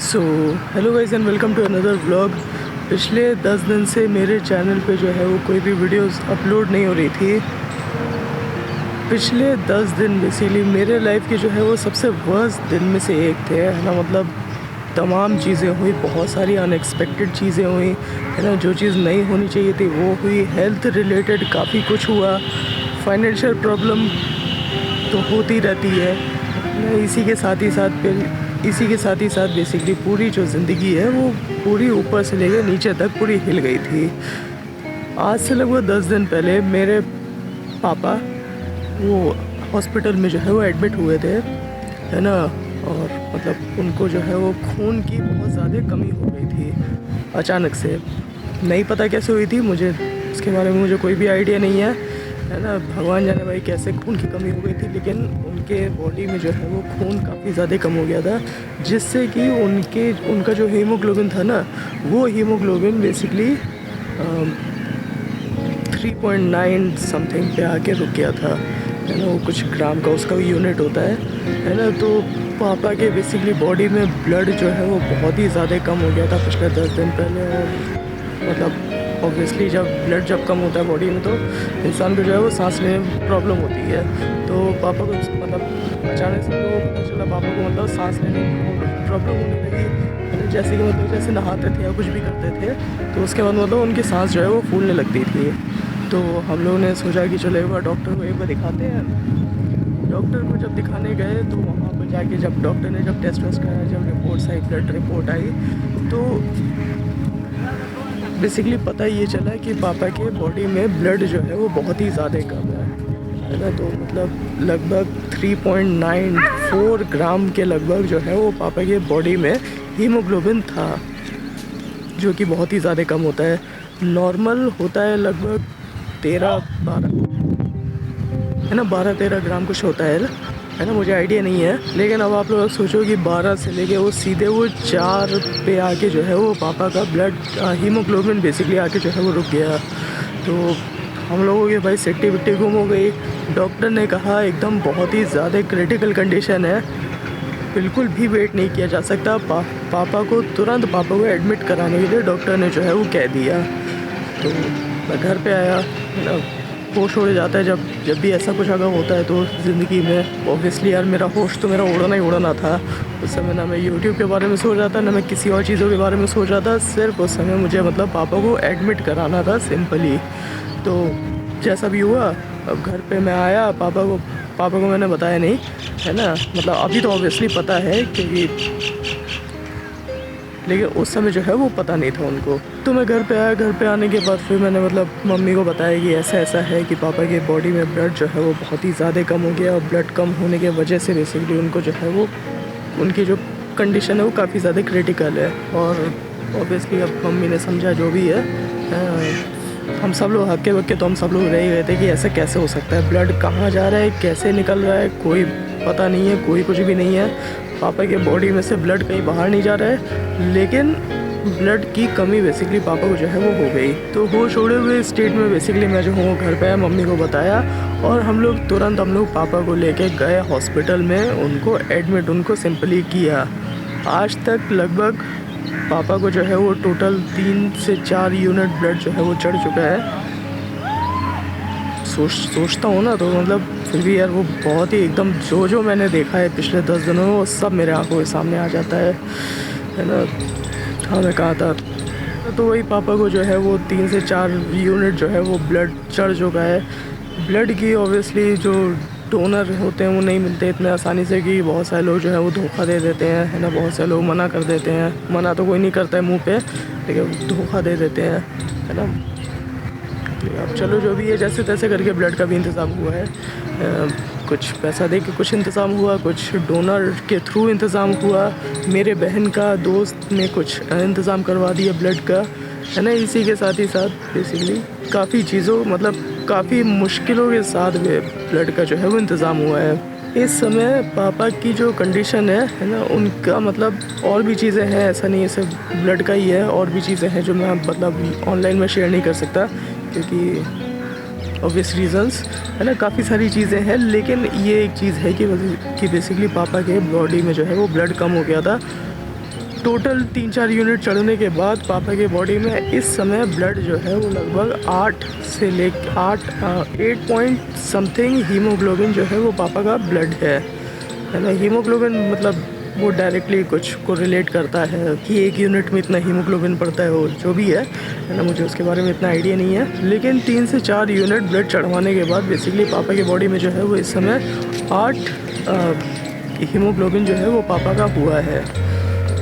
So hello guys and welcome to another vlog. पिछले 10 दिन से मेरे चैनल पे जो है वो कोई भी वीडियोस अपलोड नहीं हो रही थी। पिछले 10 दिन बेसिकली मेरे लाइफ के जो है वो सबसे वर्स्ट दिन में से एक थे, है ना। मतलब तमाम चीज़ें हुई, बहुत सारी अनएक्सपेक्टेड चीज़ें हुई, है ना। जो चीज़ नहीं होनी चाहिए थी वो हुई। हेल्थ रिलेटेड काफ़ी कुछ हुआ। फाइनेंशियल प्रॉब्लम तो होती रहती है ना। इसी के साथ ही साथ बेसिकली पूरी जो ज़िंदगी है वो पूरी ऊपर से लेकर नीचे तक पूरी हिल गई थी। आज से लगभग 10 दिन पहले मेरे पापा वो हॉस्पिटल में जो है वो एडमिट हुए थे, है ना। और मतलब उनको जो है वो खून की बहुत ज़्यादा कमी हो गई थी अचानक से। नहीं पता कैसे हुई थी, मुझे इसके बारे में मुझे कोई भी आइडिया नहीं है ना। भगवान जाने भाई कैसे खून की कमी हो गई थी, लेकिन उनके बॉडी में जो है वो खून काफ़ी ज़्यादा कम हो गया था, जिससे कि उनका जो हीमोग्लोबिन था ना, वो हीमोग्लोबिन बेसिकली 3.9 समथिंग पे आके रुक गया था, है ना। वो कुछ ग्राम का उसका यूनिट होता है ना। तो पापा के बेसिकली बॉडी में ब्लड जो है वो बहुत ही ज़्यादा कम हो गया था पिछले 10 दिन पहले। और मतलब ऑब्वियसली जब ब्लड जब कम होता है बॉडी में तो इंसान को जो है वो सांस लेने में प्रॉब्लम होती है। तो पापा को मतलब अचानक से तो पता चला पापा को मतलब सांस लेने में प्रॉब्लम होने लगी। जैसे कि मतलब जैसे नहाते थे या कुछ भी करते थे तो उसके बाद मतलब उनकी सांस जो है वो फूलने लगती थी। तो हम लोगों ने सोचा कि चलो एक बार डॉक्टर को एक बार दिखाते हैं। डॉक्टर को जब दिखाने गए तो वहाँ पर जाके जब डॉक्टर ने जब टेस्ट वेस्ट कराया, जब रिपोर्ट्स आई, ब्लड रिपोर्ट आई, तो बेसिकली पता ये चला कि पापा के बॉडी में ब्लड जो है वो बहुत ही ज़्यादा कम है ना। तो मतलब लगभग 3.94 ग्राम के लगभग जो है वो पापा के बॉडी में हीमोग्लोबिन था, जो कि बहुत ही ज़्यादा कम होता है। नॉर्मल होता है लगभग 13-12, है ना, 12-13 ग्राम कुछ होता है ना। मुझे आइडिया नहीं है, लेकिन अब आप लोग सोचो कि 12 से लेके वो सीधे वो 4 पे आके जो है वो पापा का ब्लड हीमोग्लोबिन बेसिकली आके जो है वो रुक गया। तो हम लोगों की भाई सिट्टी विट्टी गुम हो गई। डॉक्टर ने कहा एकदम बहुत ही ज़्यादा क्रिटिकल कंडीशन है, बिल्कुल भी वेट नहीं किया जा सकता। पापा को एडमिट कराने के लिए डॉक्टर ने जो है वो कह दिया। तो मैं घर पे आया, होश उड़ जाता है जब भी ऐसा कुछ अगर होता है तो ज़िंदगी में। ऑब्वियसली यार मेरा होश तो मेरा उड़ना ही उड़ना था उस समय। ना मैं यूट्यूब के बारे में सोच रहा था, ना मैं किसी और चीज़ों के बारे में सोच रहा था। सिर्फ उस समय मुझे मतलब पापा को एडमिट कराना था सिंपली। तो जैसा भी हुआ, अब घर पे मैं आया, पापा को मैंने बताया नहीं, है ना। मतलब अभी तो ऑब्वियसली पता है क्योंकि, लेकिन उस समय जो है वो पता नहीं था उनको। तो मैं घर पे आया, घर पे आने के बाद फिर मैंने मतलब मम्मी को बताया कि ऐसा है कि पापा के बॉडी में ब्लड जो है वो बहुत ही ज़्यादा कम हो गया। और ब्लड कम होने की वजह से बेसिकली उनको जो है वो उनकी जो कंडीशन है वो काफ़ी ज़्यादा क्रिटिकल है। और ऑब्वियसली अब मम्मी ने समझा जो भी है। हम सब लोग हक्के बक्के तो हम सब लोग रह ही गए थे कि ऐसा कैसे हो सकता है, ब्लड कहाँ जा रहा है, कैसे निकल रहा है, कोई पता नहीं है, कोई कुछ भी नहीं है। पापा के बॉडी में से ब्लड कहीं बाहर नहीं जा रहा है, लेकिन ब्लड की कमी बेसिकली पापा को जो है वो हो गई। तो होश उड़े हुए स्टेट में बेसिकली मैं जो हूँ घर पे आया, मम्मी को बताया और हम लोग पापा को लेके गए हॉस्पिटल में, उनको सिंपली किया। आज तक लगभग पापा को जो है वो टोटल 3 से 4 यूनिट ब्लड जो है वो चढ़ चुका है। सोचता हूँ ना तो मतलब फिर भी यार वो बहुत ही एकदम जो मैंने देखा है पिछले 10 दिनों में वो सब मेरे आंखों के सामने आ जाता है ना। हाँ, मैं कहा था तो वही पापा को जो है वो 3 से 4 यूनिट जो है वो ब्लड चढ़ चुका है। ब्लड की ऑब्वियसली जो डोनर होते हैं वो नहीं मिलते इतने आसानी से, कि बहुत सारे लोग जो है वो धोखा दे देते हैं, है ना। बहुत सारे लोग मना कर देते हैं, मना तो कोई नहीं करता है मुंह पे, लेकिन धोखा दे देते हैं, है ना। अब चलो जो भी है, जैसे तैसे करके ब्लड का भी इंतज़ाम हुआ है। कुछ पैसा दे के कुछ इंतज़ाम हुआ, कुछ डोनर के थ्रू इंतज़ाम हुआ। मेरे बहन का दोस्त ने कुछ इंतज़ाम करवा दिया ब्लड का, है ना। इसी के साथ ही साथ बेसिकली काफ़ी चीज़ों मतलब काफ़ी मुश्किलों के साथ ब्लड का जो है वो इंतज़ाम हुआ है। इस समय पापा की जो कंडीशन है ना, उनका मतलब और भी चीज़ें हैं, ऐसा नहीं है सिर्फ ब्लड का ही है, और भी चीज़ें हैं जो मैं मतलब ऑनलाइन में शेयर नहीं कर सकता क्योंकि ऑब्वियस रीज़न्स, है ना। काफ़ी सारी चीज़ें हैं, लेकिन ये एक चीज़ है कि बेसिकली पापा के बॉडी में जो है वो ब्लड कम हो गया था। टोटल 3-4 यूनिट चढ़ने के बाद पापा के बॉडी में इस समय ब्लड जो है वो लगभग 8 से लेकर 8 पॉइंट समथिंग हीमोग्लोबिन जो है वो पापा का ब्लड है ना। हीमोग्लोबिन मतलब वो डायरेक्टली कुछ को रिलेट करता है कि 1 यूनिट में इतना हीमोग्लोबिन पड़ता है, वो जो भी है ना, मुझे उसके बारे में इतना आइडिया नहीं है। लेकिन 3 से 4 यूनिट ब्लड चढ़वाने के बाद बेसिकली पापा की बॉडी में जो है वो इस समय 8 हीमोग्लोबिन जो है वो पापा का हुआ है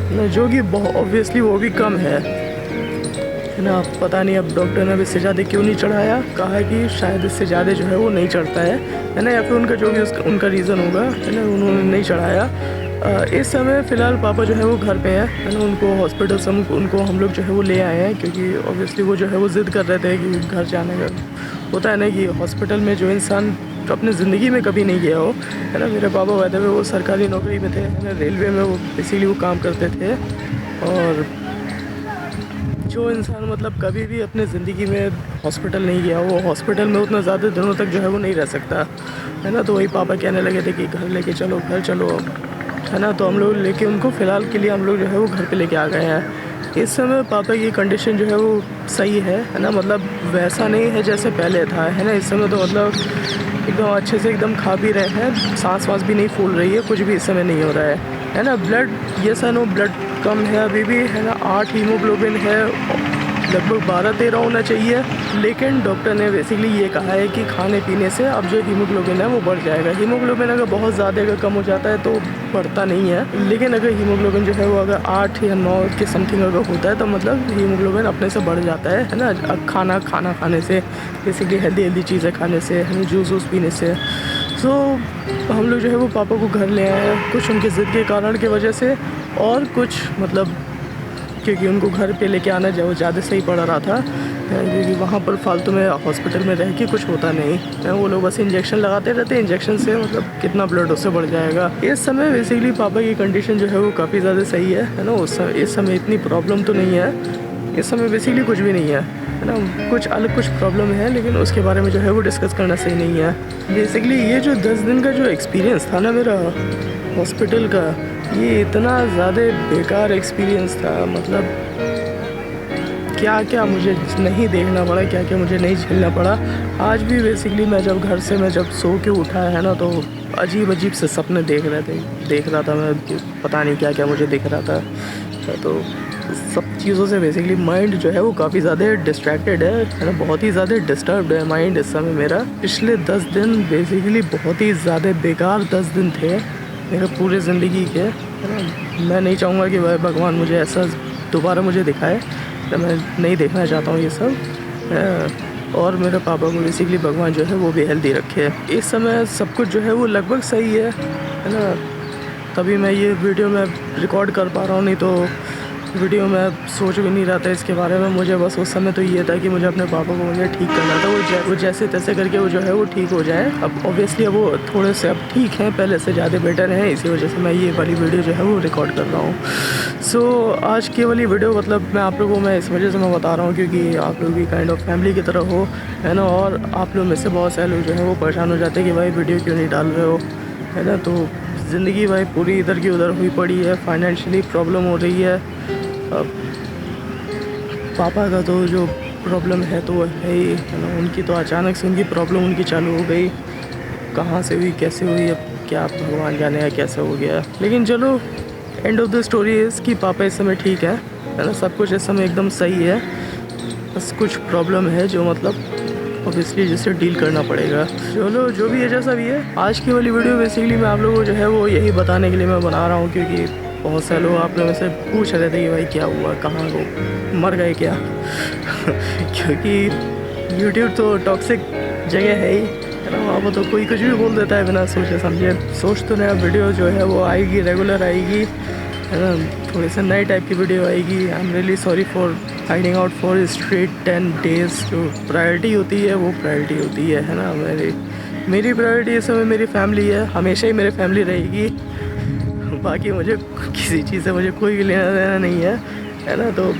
ना, जो कि बहुत ऑब्वियसली वो भी कम है ना। पता नहीं अब डॉक्टर ने अब इससे ज़्यादा क्यों नहीं चढ़ाया, कहा है कि शायद इससे ज़्यादा जो है वो नहीं चढ़ता है ना, या फिर उनका जो भी उनका रीज़न होगा है ना, उन्होंने नहीं चढ़ाया। इस समय फ़िलहाल पापा जो है वो घर पे है ना, उनको हॉस्पिटल से उनको हम लोग जो है वो ले आए हैं, क्योंकि ऑब्वियसली वो जो है वो ज़िद कर रहे थे कि घर जाने का। होता है ना कि हॉस्पिटल में जो इंसान अपने ज़िंदगी में कभी नहीं गया हो है ना, मेरे पापा वैसे में वो सरकारी नौकरी में थे है ना, रेलवे में वो इसीलिए वो काम करते थे। और जो इंसान मतलब कभी भी अपने ज़िंदगी में हॉस्पिटल नहीं गया, वो हॉस्पिटल में उतना ज़्यादा दिनों तक जो है वो नहीं रह सकता है ना। तो वही पापा कहने लगे थे कि घर लेके चलो, घर चलो है ना। तो हम लोग लेके उनको फ़िलहाल के लिए हम लोग जो है वो घर पे लेके आ गए हैं। इस समय पापा की कंडीशन जो है वो सही है ना, मतलब वैसा नहीं है जैसे पहले था है ना। इस समय तो मतलब एकदम अच्छे से एकदम खा भी रहे हैं, सांस वास भी नहीं फूल रही है, कुछ भी इस समय नहीं हो रहा है ना। ब्लड ये नो ब्लड कम है अभी भी है ना, 8 हीमोग्लोबिन है, लगभग 12-13 होना चाहिए। लेकिन डॉक्टर ने बेसिकली ये कहा है कि खाने पीने से अब जो हीमोग्लोबिन है वो बढ़ जाएगा। हीमोग्लोबिन अगर बहुत ज़्यादा अगर कम हो जाता है तो बढ़ता नहीं है, लेकिन अगर हीमोग्लोबिन जो है वो अगर 8 या 9 के समथिंग अगर होता है तो मतलब हीमोग्लोबिन अपने से बढ़ जाता है ना। खाना खाने से, बेसिकली हेल्दी चीज़ें खाने से, हमें जूस वूस पीने से। सो हम लोग जो है वो पापा को घर ले आए हैं, कुछ उनके ज़िद के कारण की वजह से, और कुछ मतलब क्योंकि उनको घर पे लेके आना जो ज़्यादा सही पड़ रहा था, क्योंकि वहाँ पर फालतू में हॉस्पिटल में रह के कुछ होता नहीं, वो लोग बस इंजेक्शन लगाते रहते हैं, इंजेक्शन से मतलब कितना ब्लड उससे बढ़ जाएगा। इस समय बेसिकली पापा की कंडीशन जो है वो काफ़ी ज़्यादा सही है ना। इस समय इतनी प्रॉब्लम तो नहीं है, इस समय बेसिकली कुछ भी नहीं है ना। कुछ अलग कुछ प्रॉब्लम है, लेकिन उसके बारे में जो है वो डिस्कस करना सही नहीं है। बेसिकली ये जो 10 दिन का जो एक्सपीरियंस था ना मेरा हॉस्पिटल का, ये इतना ज़्यादा बेकार एक्सपीरियंस था। मतलब क्या क्या मुझे नहीं देखना पड़ा, क्या क्या मुझे नहीं झेलना पड़ा। आज भी बेसिकली मैं जब सो के उठा है ना, तो अजीब से सपने देख रहा था मैं, पता नहीं क्या क्या मुझे दिख रहा था। तो सब चीज़ों से बेसिकली माइंड जो है वो काफ़ी ज़्यादा डिस्ट्रैक्टेड है ना, बहुत ही ज़्यादा डिस्टर्ब्ड है माइंड इस समय मेरा। पिछले 10 दिन बेसिकली बहुत ही ज़्यादा बेकार 10 दिन थे मेरे पूरे ज़िंदगी के है ना। मैं नहीं चाहूँगा कि वह भगवान मुझे ऐसा दोबारा मुझे दिखाए, तो मैं नहीं देखना चाहता हूँ ये सब। और मेरे पापा को बेसिकली भगवान जो है वो भी हेल्दी रखे। इस समय सब कुछ जो है वो लगभग सही है ना, तभी मैं ये वीडियो में रिकॉर्ड कर पा रहा हूँ, नहीं तो वीडियो में सोच भी नहीं रहा था इसके बारे में। मुझे बस उस समय तो ये था कि मुझे अपने पापा को मुझे ठीक करना था, वो जैसे तैसे करके वो जो है वो ठीक हो जाए। अब ऑब्वियसली वो थोड़े से अब ठीक हैं, पहले से ज़्यादा बेटर हैं, इसी वजह से मैं ये वाली वीडियो जो है वो रिकॉर्ड कर रहा हूँ। सो आज की वाली वीडियो मतलब मैं आप लोगों में इस वजह से मैं बता रहा हूँ क्योंकि आप लोग भी काइंड ऑफ फैमिली की तरह हो है ना, और आप लोग में से बहुत सारे लोग जो है वो परेशान हो जाते हैं कि भाई वीडियो क्यों नहीं डाल रहे हो है ना। तो ज़िंदगी भाई पूरी इधर की उधर हुई पड़ी है, फाइनेंशियली प्रॉब्लम हो रही है। अब पापा का तो जो प्रॉब्लम है तो है ही है ना, उनकी तो अचानक से उनकी प्रॉब्लम उनकी चालू हो गई, कहाँ से हुई कैसे हुई अब क्या भगवान जाने या कैसे हो गया। लेकिन चलो end of the story is कि पापा इस समय ठीक है ना, सब कुछ इस समय एकदम सही है। बस कुछ प्रॉब्लम है जो मतलब ऑब्वियसली जिससे डील करना पड़ेगा। चलो जो भी है जैसा भी है, आज की वाली वीडियो बेसिकली मैं आप लोगों को जो है वो यही बताने के लिए मैं बना रहा हूँ, क्योंकि बहुत सारे लोग आप लोगों से पूछ रहे थे कि भाई क्या हुआ, कहाँ हो, मर गए क्या क्योंकि YouTube तो टॉक्सिक जगह है ही है ना, वहाँ पर तो कोई कुछ भी बोल देता है बिना सोचे समझे। सोच तो नया वीडियो जो है वो आएगी, रेगुलर आएगी है ना, थोड़े से नए टाइप की वीडियो आएगी। I am really sorry for hiding out for straight 10 days। जो प्रायोरिटी होती है वो प्रायोरिटी होती है ना। मेरी प्रायोरिटी इस समय मेरी फैमिली है, हमेशा ही मेरी फैमिली रहेगी। बाकी मुझे किसी चीज़ से मुझे कोई लेना देना नहीं है ना। तो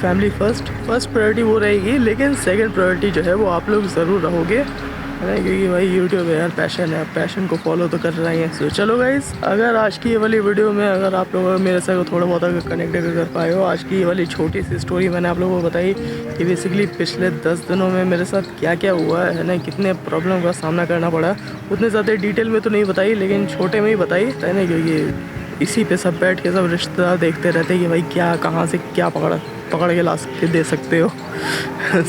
फैमिली फर्स्ट प्रायोरिटी वो रहेगी, लेकिन सेकंड प्रायोरिटी जो है वो आप लोग ज़रूर रहोगे है ना, क्योंकि भाई यूट्यूब है यार, पैशन है, पैशन को फॉलो तो कर रहा ही है। सो चलो गाइस, अगर आज की ये वाली वीडियो में अगर आप लोग मेरे से थोड़ा बहुत अगर कनेक्ट कर पाए हो, आज की ये वाली छोटी सी स्टोरी मैंने आप लोगों को बताई कि बेसिकली पिछले 10 दिनों में मेरे साथ क्या क्या हुआ है ना, कितने प्रॉब्लम का सामना करना पड़ा। उतने ज़्यादा डिटेल में तो नहीं बताई, लेकिन छोटे में ही बताई है ना, क्योंकि इसी पे सब बैठ के सब रिश्तेदार देखते रहते हैं कि भाई क्या कहाँ से क्या पकड़ के ला के दे सकते हो।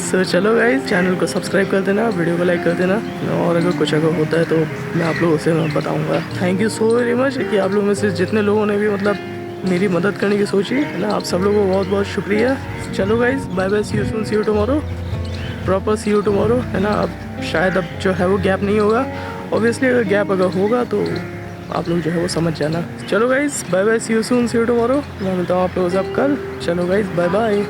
सो चलो गाइस, चैनल को सब्सक्राइब कर देना, वीडियो को लाइक कर देना, और अगर कुछ अगर होता है तो मैं आप लोगों से मैं बताऊंगा। Thank you so very much कि आप लोगों में से जितने लोगों ने भी मतलब मेरी मदद करने की सोची है ना, आप सब लोगों को बहुत बहुत शुक्रिया। चलो guys, bye bye, see you soon, see you tomorrow, proper see you tomorrow, है ना। अब शायद अब जो है वो गैप नहीं होगा, ऑब्वियसली अगर गैप अगर होगा तो आप लोग जो है वो समझ जाना। चलो guys, bye bye, see you soon, see you tomorrow, मैं मिलता हूँ आप लोगों से अब कल। चलो गाइस, बाय बाय।